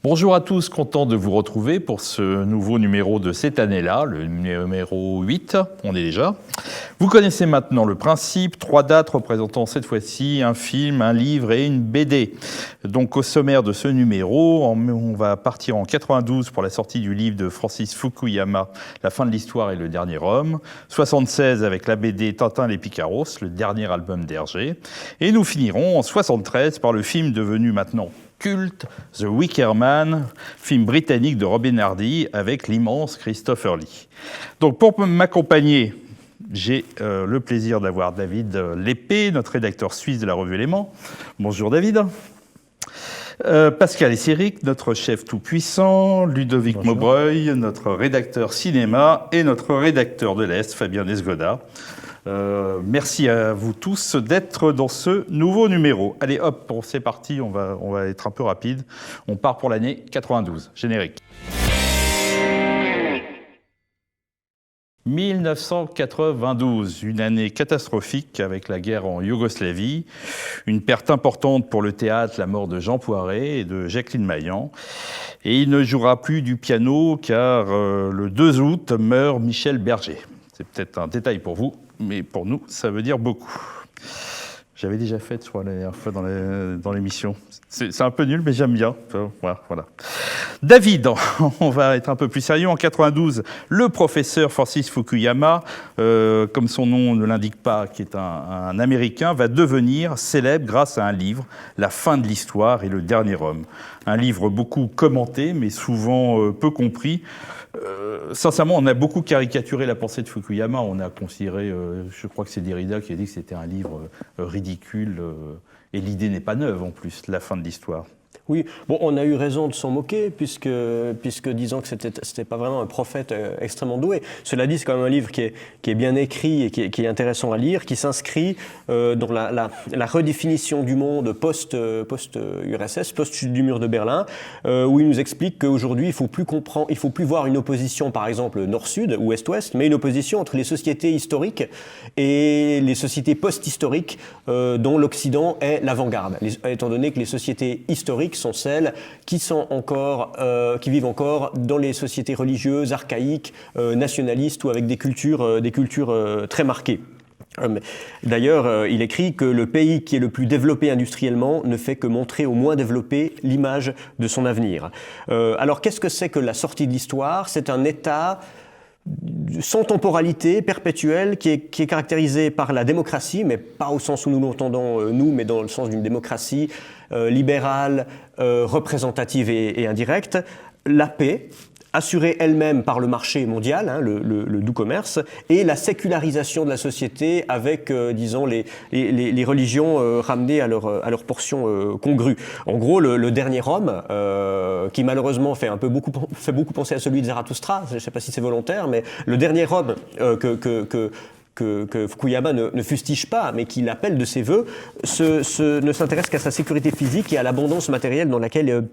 Bonjour à tous, content de vous retrouver pour ce nouveau numéro de cette année-là, le numéro 8, on est déjà. Vous connaissez maintenant le principe, 3 dates représentant cette fois-ci un film, un livre et une BD. Donc au sommaire de ce numéro, on va partir en 92 pour la sortie du livre de Francis Fukuyama, La fin de l'histoire et le dernier homme, 76 avec la BD Tintin les Picaros, le dernier album d'Hergé, et nous finirons en 73 par le film devenu maintenant culte, The Wicker Man, film britannique de Robin Hardy avec l'immense Christopher Lee. Donc pour m'accompagner, j'ai le plaisir d'avoir David Lépée, notre rédacteur suisse de la revue Éléments. Bonjour David. Pascal Esséric, notre chef tout-puissant, Ludovic Bonjour. Maubreuil, notre rédacteur cinéma, et notre rédacteur de l'Est, Fabien Nesgoda. Merci à vous tous d'être dans ce nouveau numéro. Allez hop, c'est parti, on va être un peu rapide. On part pour l'année 92. Générique. 1992, une année catastrophique avec la guerre en Yougoslavie, une perte importante pour le théâtre, la mort de Jean Poiret et de Jacqueline Maillan. Et il ne jouera plus du piano car le 2 août meurt Michel Berger. C'est peut-être un détail pour vous, mais pour nous, ça veut dire beaucoup. J'avais déjà fait, je crois, la dernière fois dans l'émission. C'est un peu nul, mais j'aime bien. Voilà. David, on va être un peu plus sérieux. En 92, le professeur Francis Fukuyama, comme son nom ne l'indique pas, qui est un Américain, va devenir célèbre grâce à un livre, La fin de l'histoire et le dernier homme. Un livre beaucoup commenté, mais souvent peu compris. Sincèrement, on a beaucoup caricaturé la pensée de Fukuyama. On a considéré, je crois que c'est Derrida qui a dit que c'était un livre ridicule. Et l'idée n'est pas neuve en plus, la fin de l'histoire. Oui, bon, on a eu raison de s'en moquer, puisque disant que c'était pas vraiment un prophète extrêmement doué. Cela dit, c'est quand même un livre qui est bien écrit et qui est intéressant à lire, qui s'inscrit dans la redéfinition du monde post-URSS, post du mur de Berlin, où il nous explique qu'aujourd'hui, il faut plus voir une opposition, par exemple, nord-sud ou est-ouest, mais une opposition entre les sociétés historiques et les sociétés post-historiques dont l'Occident est l'avant-garde, étant donné que les sociétés historiques sont celles qui vivent encore dans les sociétés religieuses, archaïques, nationalistes ou avec des cultures très marquées. D'ailleurs, il écrit que le pays qui est le plus développé industriellement ne fait que montrer au moins développé l'image de son avenir. Alors, qu'est-ce que c'est que la sortie de l'histoire ? C'est un état sans temporalité, perpétuelle, qui est caractérisé par la démocratie, mais pas au sens où nous l'entendons nous, mais dans le sens d'une démocratie libérale, représentative et indirecte, la paix, assurée elle-même par le marché mondial, le doux commerce, et la sécularisation de la société avec, disons, les religions ramenées à leur portion congrue. En gros, le dernier homme, qui malheureusement fait beaucoup penser à celui de Zarathustra, je ne sais pas si c'est volontaire, mais le dernier homme que Fukuyama ne fustige pas, mais qu'il appelle de ses voeux, ne s'intéresse qu'à sa sécurité physique et à l'abondance matérielle dans laquelle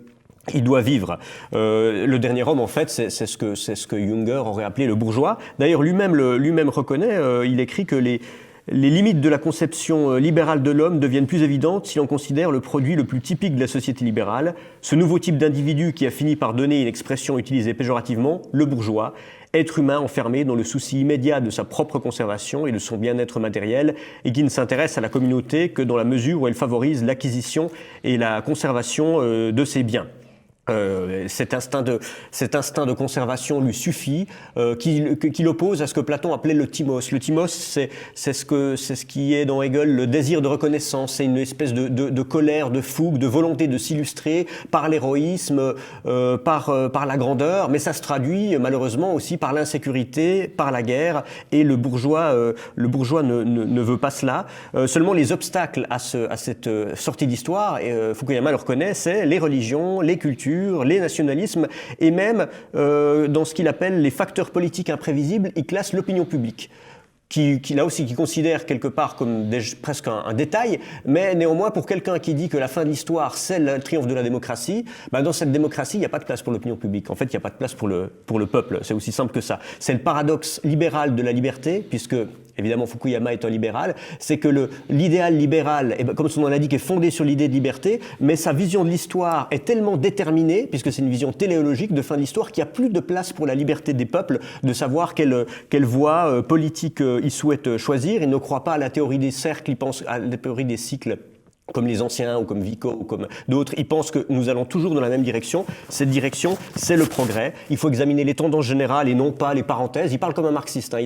il doit vivre. Le dernier homme, en fait, c'est ce que Junger aurait appelé le bourgeois. D'ailleurs, lui-même reconnaît, il écrit que les limites de la conception libérale de l'homme deviennent plus évidentes si l'on considère le produit le plus typique de la société libérale, ce nouveau type d'individu qui a fini par donner une expression utilisée péjorativement, le bourgeois, être humain enfermé dans le souci immédiat de sa propre conservation et de son bien-être matériel et qui ne s'intéresse à la communauté que dans la mesure où elle favorise l'acquisition et la conservation de ses biens. Cet instinct de conservation lui suffit, qu'il oppose à ce que Platon appelait le timos. Le timos, c'est ce qui est dans Hegel le désir de reconnaissance. C'est une espèce de colère, de fougue, de volonté de s'illustrer par l'héroïsme, par la grandeur, mais ça se traduit malheureusement aussi par l'insécurité, par la guerre, et le bourgeois ne veut pas cela. Seulement les obstacles à cette sortie d'histoire, Fukuyama le reconnaît, c'est les religions, les cultures, les nationalismes et même dans ce qu'il appelle les facteurs politiques imprévisibles, il classe l'opinion publique. Qui là aussi qui considère quelque part comme presque un détail, mais néanmoins pour quelqu'un qui dit que la fin de l'histoire c'est le triomphe de la démocratie, dans cette démocratie il n'y a pas de place pour l'opinion publique. En fait, il n'y a pas de place pour le peuple. C'est aussi simple que ça. C'est le paradoxe libéral de la liberté, puisque évidemment Fukuyama est un libéral, c'est que l'idéal libéral, comme son nom l'indique, est fondé sur l'idée de liberté, mais sa vision de l'histoire est tellement déterminée, puisque c'est une vision téléologique de fin de l'histoire, qu'il n'y a plus de place pour la liberté des peuples de savoir quelle voie politique ils souhaitent choisir. Il ne croit pas à la théorie des cercles, il pense à la théorie des cycles, comme les anciens ou comme Vico ou comme d'autres. Ils pensent que nous allons toujours dans la même direction. Cette direction, c'est le progrès. Il faut examiner les tendances générales et non pas les parenthèses. Il parle comme un marxiste.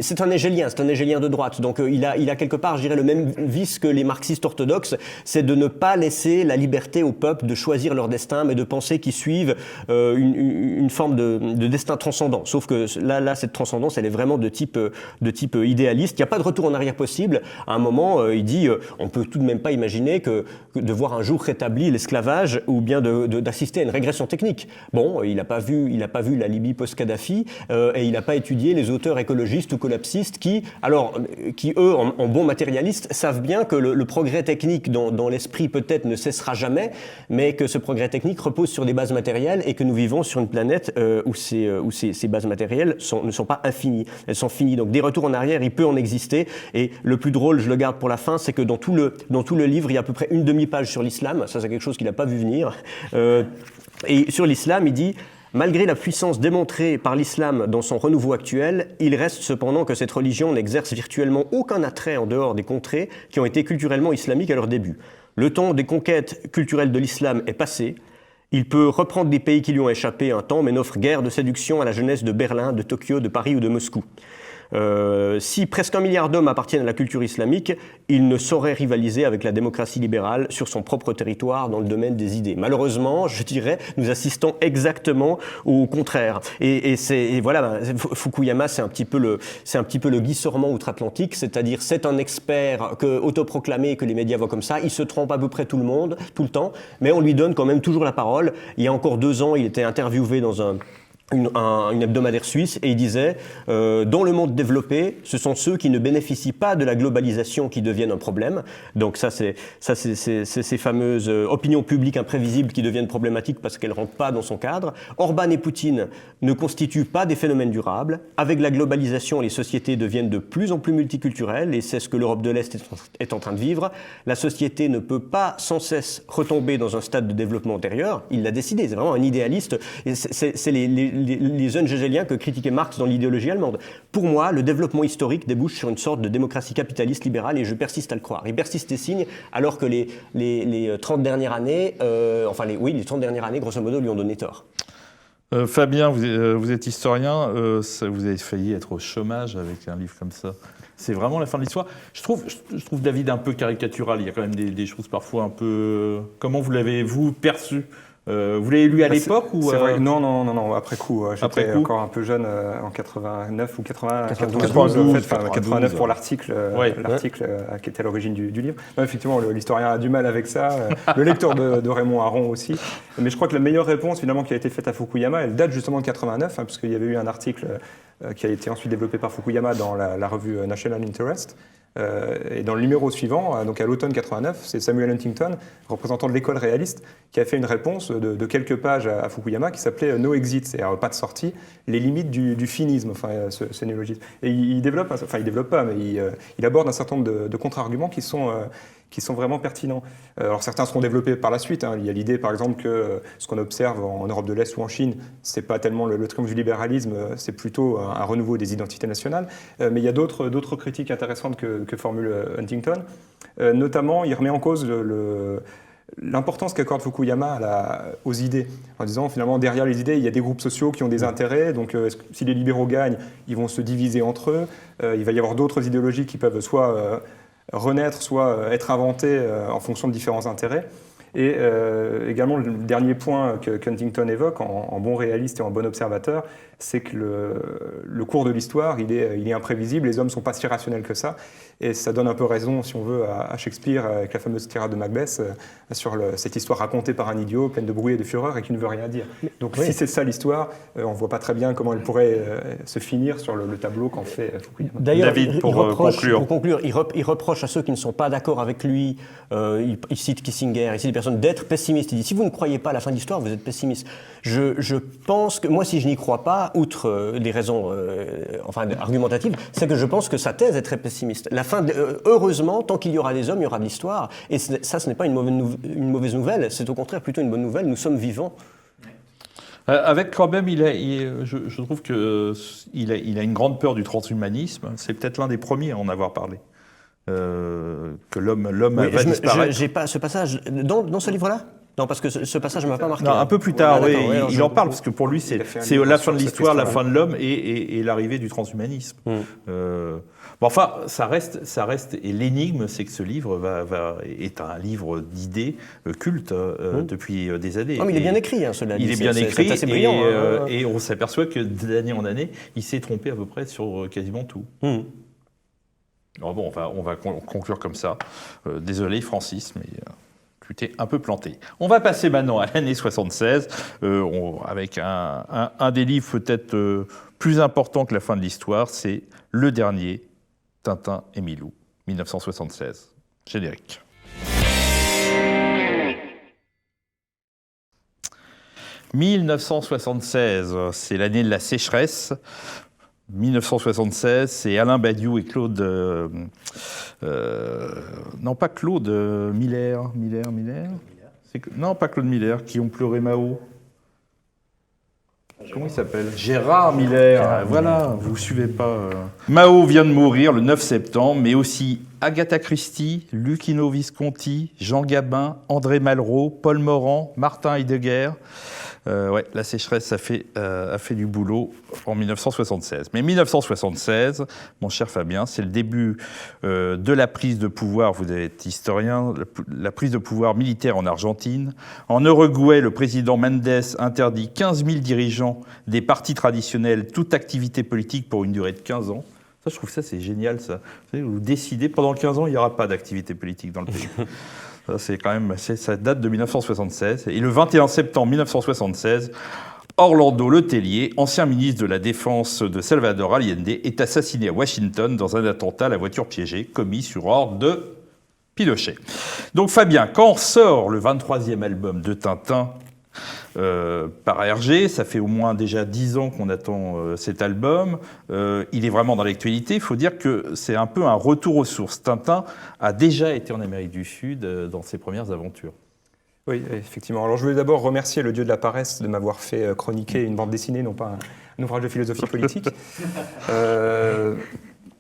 C'est un hégélien de droite. Donc il a quelque part, je dirais, le même vice que les marxistes orthodoxes, c'est de ne pas laisser la liberté au peuple de choisir leur destin, mais de penser qu'ils suivent une forme de destin transcendant. Sauf que là, cette transcendance, elle est vraiment de type idéaliste. Il n'y a pas de retour en arrière possible. À un moment, il dit, on peut tout de même pas imaginer que de voir un jour rétabli l'esclavage ou bien d'assister à une régression technique. Bon, il n'a pas vu la Libye post-Kadhafi et il n'a pas étudié les auteurs écologistes ou collapsistes qui eux, en bons matérialistes, savent bien que le progrès technique dans l'esprit peut-être ne cessera jamais, mais que ce progrès technique repose sur des bases matérielles et que nous vivons sur une planète où ces bases matérielles ne sont pas infinies. Elles sont finies. Donc des retours en arrière, il peut en exister. Et le plus drôle, je le garde pour la fin, c'est que dans tout le livre, il y a à peu près une demi-page sur l'islam. Ça, c'est quelque chose qu'il n'a pas vu venir. Et sur l'islam, il dit « Malgré la puissance démontrée par l'islam dans son renouveau actuel, il reste cependant que cette religion n'exerce virtuellement aucun attrait en dehors des contrées qui ont été culturellement islamiques à leur début. Le temps des conquêtes culturelles de l'islam est passé. Il peut reprendre des pays qui lui ont échappé un temps, mais n'offre guère de séduction à la jeunesse de Berlin, de Tokyo, de Paris ou de Moscou. Si presque 1 milliard d'hommes appartiennent à la culture islamique, il ne saurait rivaliser avec la démocratie libérale sur son propre territoire dans le domaine des idées. Malheureusement, je dirais, nous assistons exactement au contraire. Et voilà, Fukuyama, c'est un petit peu le Guy Sormand outre-Atlantique, c'est-à-dire c'est un expert autoproclamé que les médias voient comme ça. Il se trompe à peu près tout le temps, mais on lui donne quand même toujours la parole. Il y a encore 2 ans, il était interviewé dans une hebdomadaire suisse et il disait dans le monde développé, ce sont ceux qui ne bénéficient pas de la globalisation qui deviennent un problème. Donc ça c'est ces fameuses opinions publiques imprévisibles qui deviennent problématiques parce qu'elles ne rentrent pas dans son cadre. Orban et Poutine ne constituent pas des phénomènes durables. Avec la globalisation, les sociétés deviennent de plus en plus multiculturelles et c'est ce que l'Europe de l'Est est en train de vivre. La société ne peut pas sans cesse retomber dans un stade de développement antérieur. Il l'a décidé, c'est vraiment un idéaliste. Et c'est les jeunes hégéliens que critiquait Marx dans l'idéologie allemande. Pour moi, le développement historique débouche sur une sorte de démocratie capitaliste libérale et je persiste à le croire. Il persiste et signe alors que les 30 dernières années, les 30 dernières années, grosso modo, lui ont donné tort. Fabien, vous êtes historien, vous avez failli être au chômage avec un livre comme ça. C'est vraiment la fin de l'histoire. Je trouve David un peu caricatural, il y a quand même des choses parfois un peu... Comment vous l'avez, vous, perçu ? Vous l'avez lu à l'époque ou vrai. Non, après coup. J'étais encore un peu jeune en 89 ou 92 en fait, 89 pour l'article qui était à l'origine du livre. Non, effectivement, l'historien a du mal avec ça, le lecteur de Raymond Aron aussi. Mais je crois que la meilleure réponse finalement qui a été faite à Fukuyama, elle date justement de 89, puisqu'il y avait eu un article qui a été ensuite développé par Fukuyama dans la revue National Interest. Et dans le numéro suivant, donc à l'automne 89, c'est Samuel Huntington, représentant de l'école réaliste, qui a fait une réponse de quelques pages à Fukuyama qui s'appelait No Exit, c'est-à-dire pas de sortie, les limites du finisme, ce néologisme. Et il développe pas, mais il aborde un certain nombre de contre-arguments qui sont vraiment pertinents. Alors certains seront développés par la suite. Il y a l'idée, par exemple, que ce qu'on observe en Europe de l'Est ou en Chine, c'est pas tellement le triomphe du libéralisme, c'est plutôt un renouveau des identités nationales. Mais il y a d'autres critiques intéressantes que formule Huntington. Notamment, il remet en cause l'importance qu'accorde Fukuyama aux idées, en disant finalement derrière les idées, il y a des groupes sociaux qui ont des intérêts, donc si les libéraux gagnent, ils vont se diviser entre eux, il va y avoir d'autres idéologies qui peuvent soit renaître, soit être inventées en fonction de différents intérêts. Et également, le dernier point que Huntington évoque, en bon réaliste et en bon observateur, c'est que le cours de l'histoire, il est imprévisible, les hommes ne sont pas si rationnels que ça, et ça donne un peu raison, si on veut, à Shakespeare, avec la fameuse tirade de Macbeth, sur cette histoire racontée par un idiot, pleine de bruit et de fureur, et qui ne veut rien dire. Donc si c'est ça l'histoire, on ne voit pas très bien comment elle pourrait se finir sur le tableau qu'en fait Fukuyama. D'ailleurs, David, pour conclure, il reproche à ceux qui ne sont pas d'accord avec lui, il cite Kissinger, il cite des personnes, d'être pessimistes. Il dit, si vous ne croyez pas à la fin de l'histoire, vous êtes pessimiste. Je pense que, moi, si je n'y crois pas, pas, outre les raisons argumentatives, c'est que je pense que sa thèse est très pessimiste. Heureusement, tant qu'il y aura des hommes, il y aura de l'histoire. Et ça, ce n'est pas une mauvaise nouvelle, c'est au contraire plutôt une bonne nouvelle. Nous sommes vivants. Avec quand même, je trouve qu'il a une grande peur du transhumanisme. C'est peut-être l'un des premiers à en avoir parlé. Que l'homme va disparaître. J'ai pas ce passage dans ce livre-là. Non, parce que ce passage ne m'a pas marqué. Non, un peu plus tard, il en parle, parce que pour lui, c'est la fin de l'histoire, la fin de l'homme et l'arrivée du transhumanisme. Enfin, ça reste, et l'énigme, c'est que ce livre est un livre d'idées culte depuis des années. Non, mais il est bien écrit, cela. Il est bien écrit, c'est assez brillant. Et on s'aperçoit que d'année en année, il s'est trompé à peu près sur quasiment tout. Alors bon, on va conclure comme ça. Désolé, Francis, mais... tu t'es un peu planté. On va passer maintenant à l'année 76, avec un des livres peut-être plus importants que la fin de l'histoire, c'est le dernier, Tintin et Milou, 1976. Générique. « 1976, c'est l'année de la sécheresse. 1976, c'est Alain Badiou et Claude... non, pas Claude Miller. Non, pas Claude Miller, qui ont pleuré Mao. Comment il s'appelle? Gérard Miller. Voilà, vous ne suivez pas. Mao vient de mourir le 9 septembre, mais aussi Agatha Christie, Lucchino Visconti, Jean Gabin, André Malraux, Paul Morand, Martin Heidegger. La sécheresse a fait du boulot en 1976. Mais 1976, mon cher Fabien, c'est le début de la prise de pouvoir, vous êtes historien, la prise de pouvoir militaire en Argentine. En Uruguay, le président Mendes interdit 15 000 dirigeants des partis traditionnels toute activité politique pour une durée de 15 ans. Ça, je trouve ça, c'est génial, ça. Vous décidez, pendant 15 ans, il n'y aura pas d'activité politique dans le pays. Ça date de 1976. Et le 21 septembre 1976, Orlando Letelier, ancien ministre de la Défense de Salvador Allende, est assassiné à Washington dans un attentat à la voiture piégée commis sur ordre de Pinochet. Donc Fabien, quand sort le 23e album de Tintin par Hergé, ça fait au moins déjà 10 ans qu'on attend cet album. Il est vraiment dans l'actualité. Il faut dire que c'est un peu un retour aux sources. Tintin a déjà été en Amérique du Sud dans ses premières aventures. Oui, effectivement. Alors je voulais d'abord remercier le dieu de la paresse de m'avoir fait chroniquer une bande dessinée, non pas un ouvrage de philosophie politique.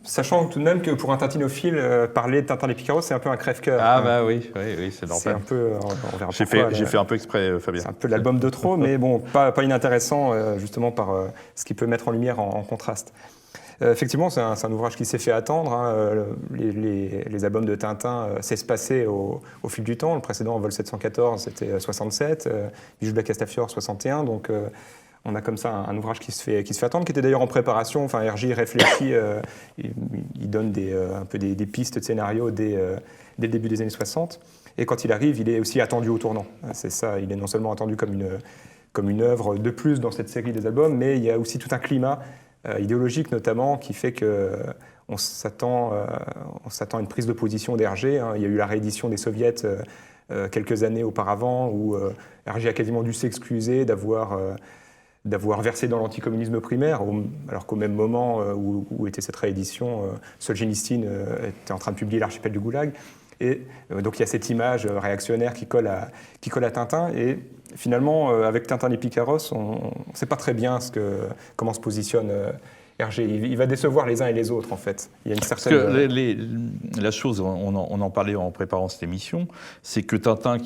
Sachant tout de même que pour un tintinophile, parler de Tintin et Picaro, c'est un peu un crève-cœur. Ah bah oui, c'est normal. C'est un peu, on verra j'ai fait un peu exprès, Fabien. C'est un peu l'album de trop, mais bon, pas inintéressant, justement par ce qu'il peut mettre en lumière en contraste. Effectivement, c'est un ouvrage qui s'est fait attendre. Les albums de Tintin s'espaçaient au fil du temps. Le précédent, Vol 714, c'était 67, Bijoux de la Castafiore, 61, donc... on a comme ça un ouvrage qui se fait attendre, qui était d'ailleurs en préparation. Enfin, Hergé réfléchit, il donne un peu des pistes de scénario dès le début des années 60. Et quand il arrive, il est aussi attendu au tournant. C'est ça, il est non seulement attendu comme une œuvre de plus dans cette série des albums, mais il y a aussi tout un climat idéologique notamment qui fait qu'on s'attend à une prise de position d'Hergé. Il y a eu la réédition des Soviets quelques années auparavant où Hergé a quasiment dû s'excuser d'avoir versé dans l'anticommunisme primaire, alors qu'au même moment où était cette réédition, Solzhenitsyn était en train de publier L'Archipel du Goulag. Et donc il y a cette image réactionnaire qui colle à Tintin. Et finalement, avec Tintin et Picaros, on ne sait pas très bien comment se positionne Hergé. Il va décevoir les uns et les autres, en fait. Il y a une certaine... la chose, on en parlait en préparant cette émission, c'est que Tintin,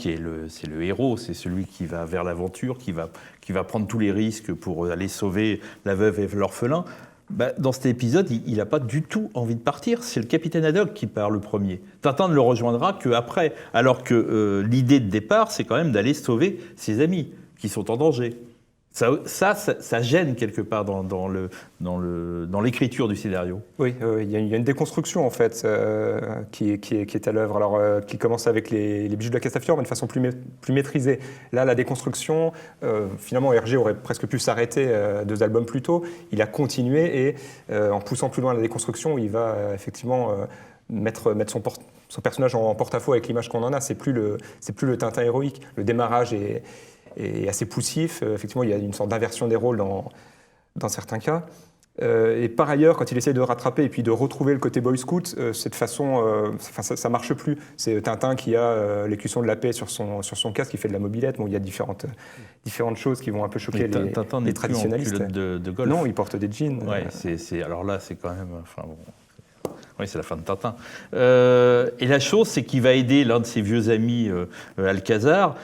c'est le héros, c'est celui qui va vers l'aventure, qui va prendre tous les risques pour aller sauver la veuve et l'orphelin. Dans cet épisode, il n'a pas du tout envie de partir. C'est le capitaine Haddock qui part le premier. Tintin ne le rejoindra qu'après, alors que l'idée de départ, c'est quand même d'aller sauver ses amis qui sont en danger. Ça gêne quelque part dans l'écriture du scénario. Oui, il y a une déconstruction en fait qui est à l'œuvre. Alors qui commence avec les Bijoux de la Castafiore, mais de façon plus maîtrisée. Là, la déconstruction, finalement, Hergé aurait presque pu s'arrêter 2 albums plus tôt. Il a continué et en poussant plus loin la déconstruction, il va effectivement mettre son personnage en porte-à-faux avec l'image qu'on en a. C'est plus le Tintin héroïque. Le démarrage est assez poussif. Effectivement, il y a une sorte d'inversion des rôles dans certains cas. Et par ailleurs, quand il essaie de rattraper et puis de retrouver le côté Boy Scout, cette façon, ça marche plus. C'est Tintin qui a l'écusson de la paix sur son casque, qui fait de la mobilette. Bon, il y a différentes choses qui vont un peu choquer les traditionnalistes. Tintin n'est plus en culotte de golf. Non, il porte des jeans. Ouais, alors là, c'est quand même... Enfin, bon. Oui, c'est la fin de Tintin. Et la chose, c'est qu'il va aider l'un de ses vieux amis, Alcazar,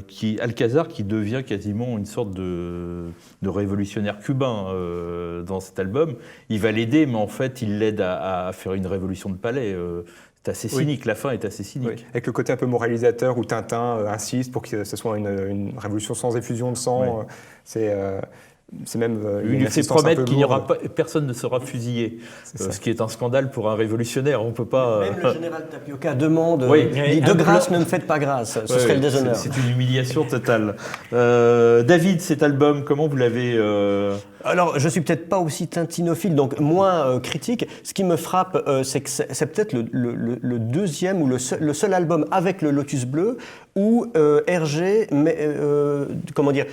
qui devient quasiment une sorte de révolutionnaire cubain dans cet album. Il va l'aider, mais en fait, il l'aide à faire une révolution de palais. C'est assez cynique, la fin est assez cynique. Oui. Avec le côté un peu moralisateur où Tintin insiste pour que ce soit une révolution sans effusion de sang. C'est même il lui fait promettre qu'il n'y aura pas, personne ne sera fusillé, ce qui est un scandale pour un révolutionnaire. On peut pas. Même le général Tapioca demande de grâce, ne me faites pas grâce. Ce serait le déshonneur. C'est une humiliation totale. David, cet album, comment vous l'avez Alors, je suis peut-être pas aussi tintinophile, donc moins critique. Ce qui me frappe, c'est que c'est peut-être le deuxième ou le seul album avec le Lotus Bleu où Hergé,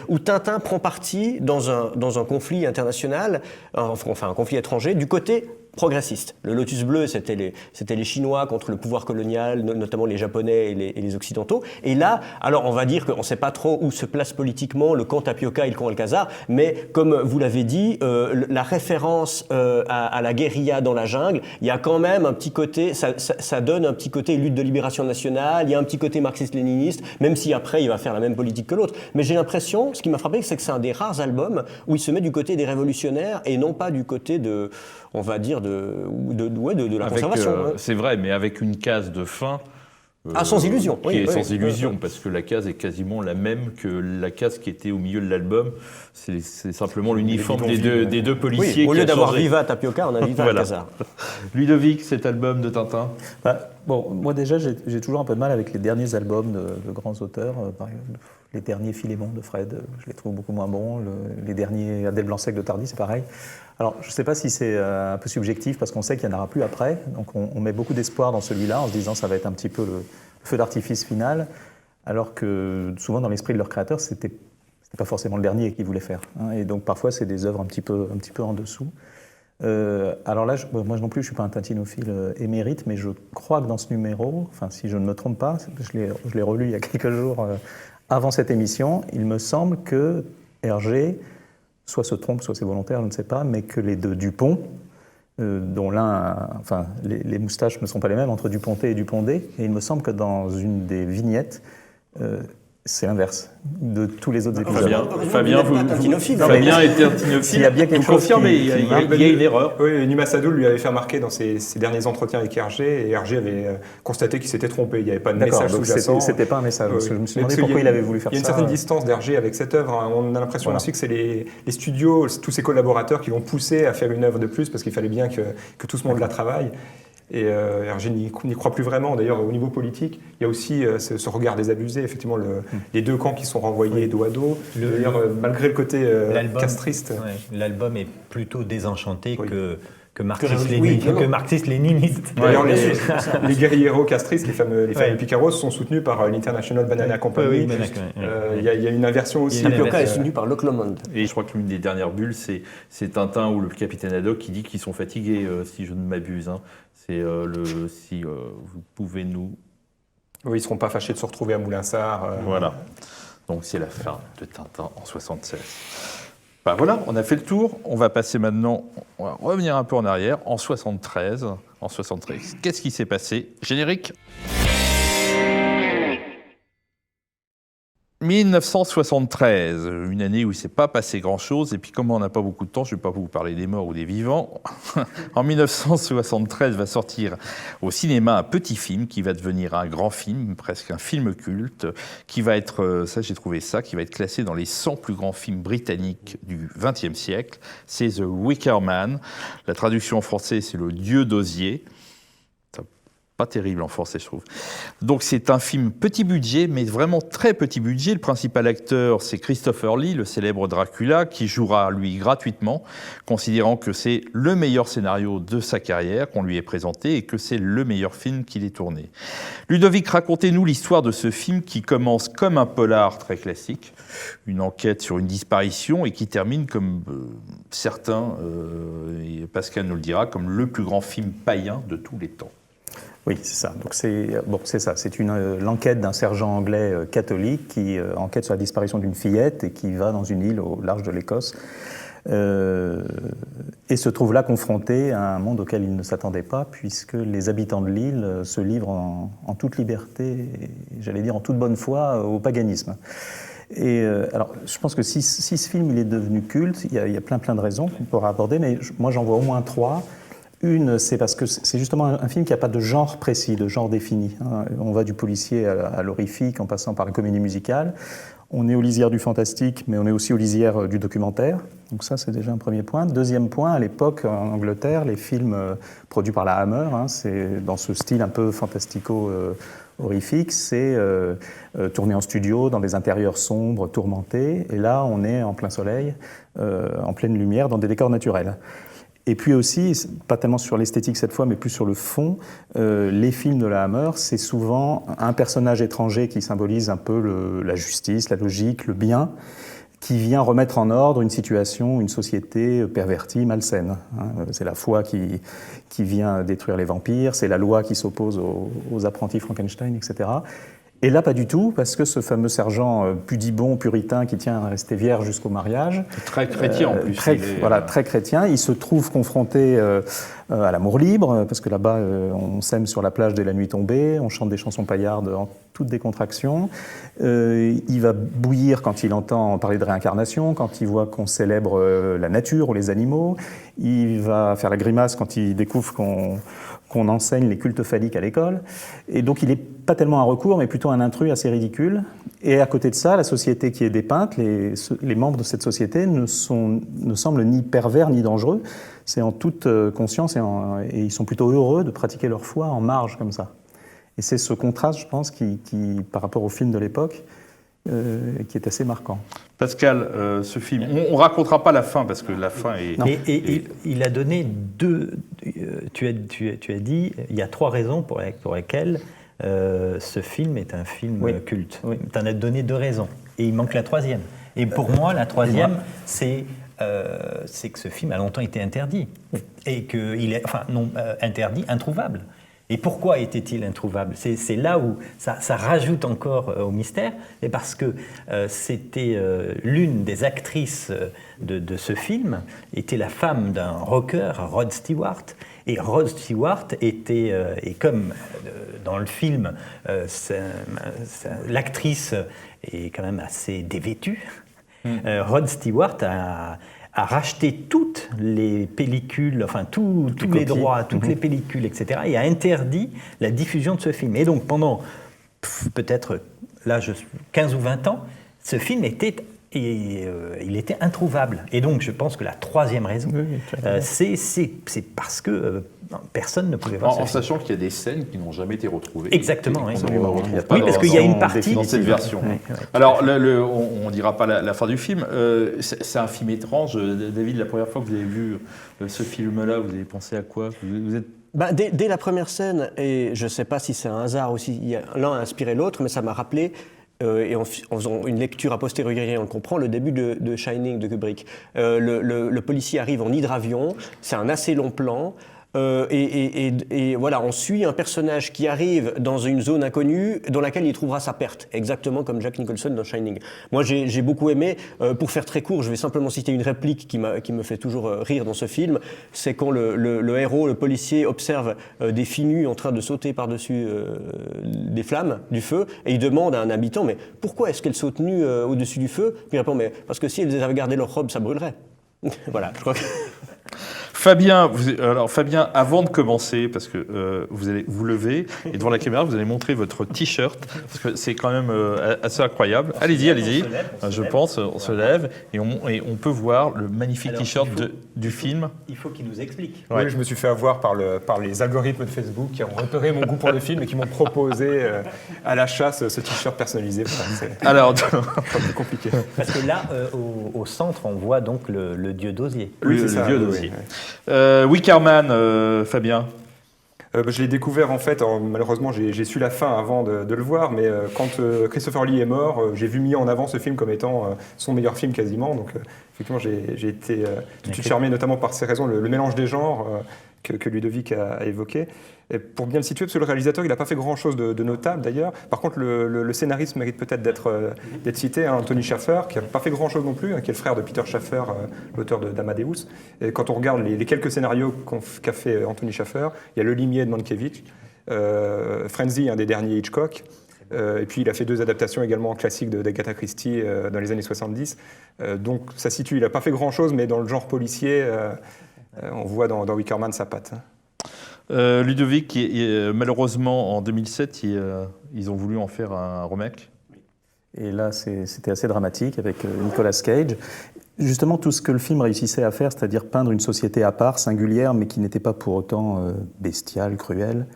où Tintin prend parti dans un conflit international, enfin un conflit étranger, du côté progressiste. Le Lotus Bleu, c'était les Chinois contre le pouvoir colonial, notamment les Japonais et les Occidentaux. Et là, alors on va dire qu'on ne sait pas trop où se place politiquement le camp Tapioca et le camp Alcazar, mais comme vous l'avez dit, la référence à la guérilla dans la jungle, il y a quand même un petit côté, ça donne un petit côté lutte de libération nationale, il y a un petit côté marxiste-léniniste, même si après il va faire la même politique que l'autre. Mais j'ai l'impression, ce qui m'a frappé, c'est que c'est un des rares albums où il se met du côté des révolutionnaires et non pas du côté de, on va dire, de la conservation. C'est vrai, mais avec une case de fin. Sans illusion. Qui est sans illusion, parce que la case est quasiment la même que la case qui était au milieu de l'album. C'est simplement l'uniforme des deux policiers. Au lieu d'avoir Viva Tapioca, on a Viva Alcazar. Ludovic, cet album de Tintin. Moi déjà, j'ai toujours un peu de mal avec les derniers albums de grands auteurs. Par exemple, les derniers Philémon de Fred, je les trouve beaucoup moins bons. Les derniers Adèle Blanc-Sec de Tardy, c'est pareil. Alors, je ne sais pas si c'est un peu subjectif, parce qu'on sait qu'il n'y en aura plus après. Donc, on met beaucoup d'espoir dans celui-là, en se disant que ça va être un petit peu le feu d'artifice final, alors que souvent, dans l'esprit de leur créateur, c'était pas forcément le dernier qu'ils voulaient faire. Et donc, parfois, c'est des œuvres un petit peu en dessous. Alors là, moi non plus, je ne suis pas un tintinophile émérite, mais je crois que dans ce numéro, enfin, si je ne me trompe pas, je l'ai relu il y a quelques jours avant cette émission, il me semble que Hergé soit se trompe, soit c'est volontaire, je ne sais pas, mais que les deux Dupont, dont l'un, enfin, les moustaches ne sont pas les mêmes entre Dupontet et Dupondé, et il me semble que dans une des vignettes, c'est l'inverse de tous les autres épisodes. Fabien était antinophile. Il y a bien quelque chose confirmé, il y a une erreur. Oui, Numa Sadoul lui avait fait remarquer dans ses derniers entretiens avec Hergé, et Hergé avait constaté qu'il s'était trompé. Il n'y avait pas de message sous-jacent. C'était pas un message. Parce que je me suis demandé pourquoi il avait voulu faire ça. Il y a une certaine distance d'Hergé avec cette œuvre. On a l'impression aussi que c'est les studios, tous ses collaborateurs qui l'ont poussé à faire une œuvre de plus, parce qu'il fallait bien que tout ce monde la travaille. Et Hergé n'y croit plus vraiment. D'ailleurs, au niveau politique, il y a aussi ce regard désabusé, effectivement, les deux camps qui sont renvoyés dos à dos. D'ailleurs, malgré le côté castriste. L'album est plutôt désenchanté que marxiste-léniniste. D'ailleurs, les guerrieros castristes, les fameux picaros, sont soutenus par l'International Banana Company. Il y a une inversion aussi. Tapioca est soutenu par Le Monde. Et je crois qu'une des dernières bulles, c'est Tintin ou le capitaine Haddock qui dit qu'ils sont fatigués, si je ne m'abuse. C'est si vous pouvez nous... Oui, ils ne seront pas fâchés de se retrouver à Moulinsart. Voilà. Donc c'est la fin de Tintin en 1976. Voilà, on a fait le tour. On va passer maintenant, on va revenir un peu en arrière, en 1973. Qu'est-ce qui s'est passé? Générique. 1973, une année où il ne s'est pas passé grand-chose, et puis comme on n'a pas beaucoup de temps, je ne vais pas vous parler des morts ou des vivants. En 1973 va sortir au cinéma un petit film qui va devenir un grand film, presque un film culte, qui va être, qui va être classé dans les 100 plus grands films britanniques du XXe siècle. C'est The Wicker Man. La traduction en français, c'est Le Dieu d'osier. pas terrible en français, je trouve. Donc c'est un film petit budget, mais vraiment très petit budget. Le principal acteur, c'est Christopher Lee, le célèbre Dracula, qui jouera, lui, gratuitement, considérant que c'est le meilleur scénario de sa carrière qu'on lui ait présenté et que c'est le meilleur film qu'il ait tourné. Ludovic, racontez-nous l'histoire de ce film qui commence comme un polar très classique, une enquête sur une disparition, et qui termine comme certains, et Pascal nous le dira, comme le plus grand film païen de tous les temps. Oui, c'est ça. Donc c'est ça. C'est l'enquête d'un sergent anglais catholique qui enquête sur la disparition d'une fillette et qui va dans une île au large de l'Écosse et se trouve là confronté à un monde auquel il ne s'attendait pas, puisque les habitants de l'île se livrent en toute liberté, et, j'allais dire en toute bonne foi, au paganisme. Et alors, je pense que si ce film il est devenu culte, il y a plein de raisons qu'on pourra aborder, mais moi j'en vois au moins 3. Une, c'est parce que c'est justement un film qui n'a pas de genre précis, de genre défini. On va du policier à l'horrifique en passant par la comédie musicale. On est aux lisières du fantastique, mais on est aussi aux lisières du documentaire. Donc ça, c'est déjà un premier point. Deuxième point, à l'époque, en Angleterre, les films produits par la Hammer, c'est dans ce style un peu fantastico-horrifique, c'est tourné en studio, dans des intérieurs sombres, tourmentés. Et là, on est en plein soleil, en pleine lumière, dans des décors naturels. Et puis aussi, pas tellement sur l'esthétique cette fois, mais plus sur le fond, les films de la Hammer, c'est souvent un personnage étranger qui symbolise un peu la justice, la logique, le bien, qui vient remettre en ordre une situation, une société pervertie, malsaine. C'est la foi qui vient détruire les vampires, c'est la loi qui s'oppose aux apprentis Frankenstein, etc. Et là, pas du tout, parce que ce fameux sergent pudibond, puritain, qui tient à rester vierge jusqu'au mariage... Très chrétien en plus. Très chrétien. Il se trouve confronté à l'amour libre, parce que là-bas, on s'aime sur la plage dès la nuit tombée, on chante des chansons paillardes en toute décontraction. Il va bouillir quand il entend parler de réincarnation, quand il voit qu'on célèbre la nature ou les animaux. Il va faire la grimace quand il découvre qu'on enseigne les cultes phalliques à l'école. Et donc, il n'est pas tellement un recours, mais plutôt un intrus assez ridicule. Et à côté de ça, la société qui est dépeinte, les membres de cette société ne semblent ni pervers ni dangereux. C'est en toute conscience et ils sont plutôt heureux de pratiquer leur foi en marge comme ça. Et c'est ce contraste, je pense, qui par rapport au film de l'époque, qui est assez marquant. Pascal, ce film, on ne racontera pas la fin, parce que la fin est... Et il a donné tu as dit, il y a 3 raisons pour lesquelles ce film est un film culte. Oui. Tu en as donné 2 raisons, et il manque la 3e. Et pour moi, la 3e, c'est que ce film a longtemps été interdit. Et qu'il est, interdit, introuvable. Et pourquoi était-il introuvable ? C'est là où ça rajoute encore au mystère, et parce que c'était l'une des actrices de ce film, était la femme d'un rocker, Rod Stewart, et Rod Stewart était, et comme dans le film, l'actrice est quand même assez dévêtue, Rod Stewart a racheté toutes les pellicules, tous les droits, toutes les pellicules, etc., et a interdit la diffusion de ce film. Et donc, pendant peut-être 15 ou 20 ans, ce film était introuvable. Et donc, je pense que la 3e raison, c'est parce que personne ne pouvait voir ce film. En sachant qu'il y a des scènes qui n'ont jamais été retrouvées. Exactement. Oui, oui, parce qu'il y a une partie... Dans cette version. Oui. Alors, on ne dira pas la fin du film. C'est un film étrange. David, la première fois que vous avez vu ce film-là, vous avez pensé à quoi ? Vous êtes... Dès la première scène, et je ne sais pas si c'est un hasard ou si l'un a inspiré l'autre, mais ça m'a rappelé... et en faisant une lecture a posteriori, on comprend le début de Shining de Kubrick. Le policier arrive en hydravion, c'est un assez long plan. Et voilà, on suit un personnage qui arrive dans une zone inconnue dans laquelle il trouvera sa perte, exactement comme Jack Nicholson dans Shining. Moi, j'ai beaucoup aimé. Pour faire très court, je vais simplement citer une réplique qui me fait toujours rire dans ce film. C'est quand le héros, le policier, observe des filles nues en train de sauter par-dessus des flammes, du feu, et il demande à un habitant, mais pourquoi est-ce qu'elles sautent nues au-dessus du feu ? Puis il répond, mais parce que si elles avaient gardé leur robe, ça brûlerait. Voilà, je crois que... Fabien, Fabien, avant de commencer, parce que vous allez vous lever et devant la caméra, vous allez montrer votre t-shirt, parce que c'est quand même assez incroyable. Allez-y, allez-y. Je pense, on se lève et on peut voir le magnifique t-shirt du film. Il faut qu'il nous explique. Ouais. Oui, je me suis fait avoir par les algorithmes de Facebook qui ont repéré mon goût pour le film et qui m'ont proposé à l'achat ce t-shirt personnalisé. Alors, pas plus compliqué. Parce que là, au centre, on voit donc le dieu d'osier. Oui, c'est le dieu d'osier. Wickerman, Fabien. Je l'ai découvert en fait, malheureusement j'ai su la fin avant de le voir, mais quand Christopher Lee est mort, j'ai vu mis en avant ce film comme étant son meilleur film quasiment, donc effectivement j'ai été tout de suite charmé notamment par ces raisons, le mélange des genres que Ludovic a évoqué. Et pour bien le situer, parce que le réalisateur il n'a pas fait grand-chose de notable d'ailleurs, par contre le scénariste mérite peut-être d'être cité, hein, Anthony Shaffer, qui n'a pas fait grand-chose non plus, hein, qui est le frère de Peter Shaffer, l'auteur d'Amadeus. Et quand on regarde les quelques scénarios qu'a fait Anthony Shaffer, il y a Le Limier de Mankiewicz, Frenzy, un des derniers Hitchcock, et puis il a fait 2 adaptations également classiques d'Agatha Christie dans les années 70. Donc ça situe, il n'a pas fait grand-chose, mais dans le genre policier, on voit dans Wickerman sa patte. Ludovic, malheureusement en 2007, ils ont voulu en faire un remake. Et là, c'était assez dramatique avec Nicolas Cage. Justement, tout ce que le film réussissait à faire, c'est-à-dire peindre une société à part, singulière, mais qui n'était pas pour autant bestiale, cruelle.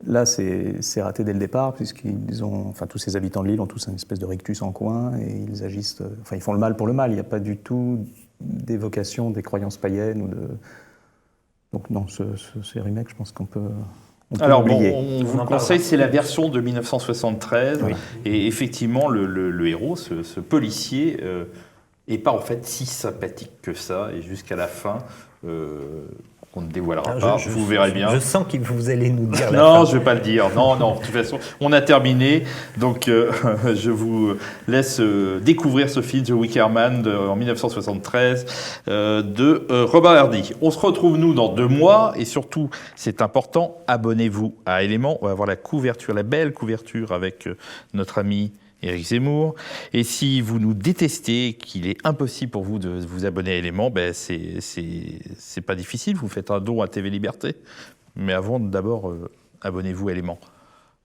Là, c'est raté dès le départ, puisqu'ils ont, enfin, tous ces habitants de l'île ont tous une espèce de rictus en coin, et ils agissent, enfin, ils font le mal pour le mal. Il n'y a pas du tout d'évocation des croyances païennes ou de... Donc non, ce remake, je pense qu'on peut... Alors bon, on vous le conseille, c'est la version de 1973, oui. Et effectivement, le héros, ce policier, n'est pas en fait si sympathique que ça, et jusqu'à la fin... qu'on ne dévoilera pas, vous verrez bien. Je sens que vous allez nous dire la Non, fin. je ne vais pas le dire. Non, de toute façon, on a terminé. Donc, je vous laisse découvrir ce film, The Wickerman, en 1973, de Robert Hardy. On se retrouve, nous, dans 2 mois. Et surtout, c'est important, abonnez-vous à Éléments. On va avoir la couverture, la belle couverture avec notre ami Éric Zemmour. Et si vous nous détestez, qu'il est impossible pour vous de vous abonner à Éléments, ben c'est pas difficile. Vous faites un don à TV Liberté. Mais avant, d'abord, abonnez-vous à Éléments.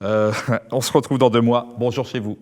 On se retrouve dans 2 mois. Bonjour chez vous.